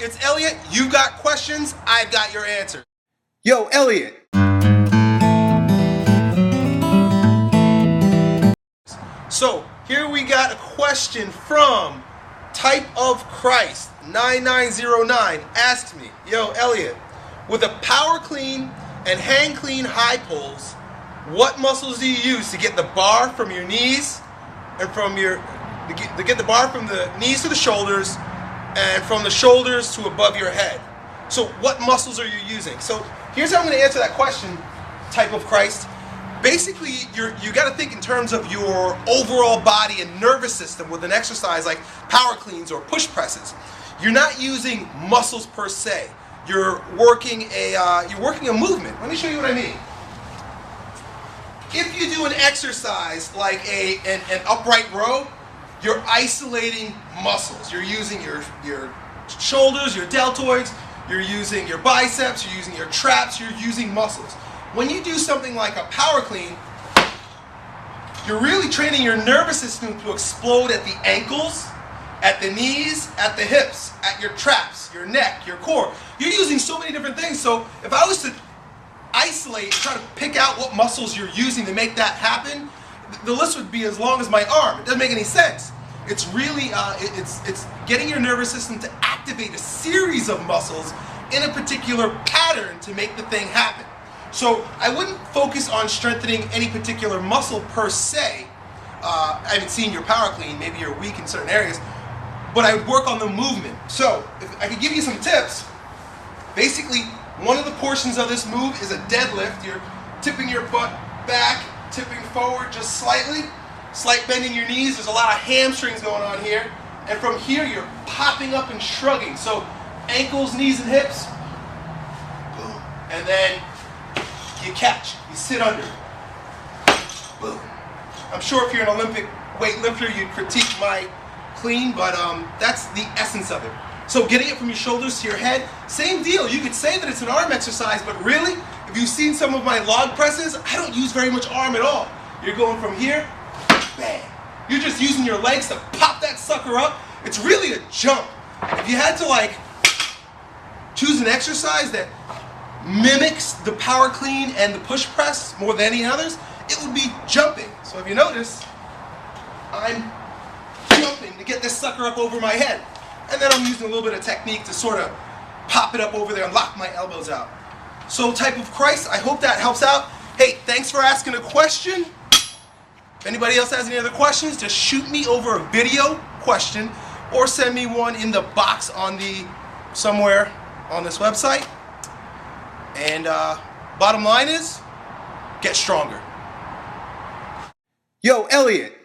it's Elliot. You got questions, I've got your answers. Yo, Elliot. So, here we got a question from Type of Christ 9909 asks me, yo, Elliot, with a power clean and hang clean high pulls, what muscles do you use to get the bar from your knees and from your to get the bar from the knees to the shoulders and from the shoulders to above your head? So what muscles are you using? So here's how I'm going to answer that question, Type of Christ. Basically, you got to think in terms of your overall body and nervous system with an exercise like power cleans or push presses. You're not using muscles per se. You're working a movement. Let me show you what I mean. If you do an exercise like an upright row, you're isolating muscles. You're using your shoulders, your deltoids, you're using your biceps, you're using your traps, you're using muscles. When you do something like a power clean, you're really training your nervous system to explode at the ankles, at the knees, at the hips, at your traps, your neck, your core. You're using so many different things. So if I was to isolate, try to pick out what muscles you're using to make that happen, the list would be as long as my arm. It doesn't make any sense. It's really, it's getting your nervous system to activate a series of muscles in a particular pattern to make the thing happen. So I wouldn't focus on strengthening any particular muscle per se. I haven't seen your power clean, maybe you're weak in certain areas, but I would work on the movement. So if I could give you some tips, basically one of the portions of this move is a deadlift. You're tipping your butt back, tipping forward just slightly, slight bend in your knees. There's a lot of hamstrings going on here. And from here, you're popping up and shrugging. So ankles, knees, and hips. Boom. And then you catch. You sit under. Boom. I'm sure if you're an Olympic weightlifter, you'd critique my clean, but that's the essence of it. So getting it from your shoulders to your head, same deal. You could say that it's an arm exercise, but really, if you've seen some of my log presses, I don't use very much arm at all. You're going from here, bang. You're just using your legs to pop that sucker up. It's really a jump. If you had to like choose an exercise that mimics the power clean and the push press more than any others, it would be jumping. So if you notice, I'm jumping to get this sucker up over my head. And then I'm using a little bit of technique to sort of pop it up over there and lock my elbows out. So Type of Christ, I hope that helps out. Hey, thanks for asking a question. If anybody else has any other questions, just shoot me over a video question or send me one in the box on somewhere on this website. And bottom line is, get stronger. Yo, Elliot.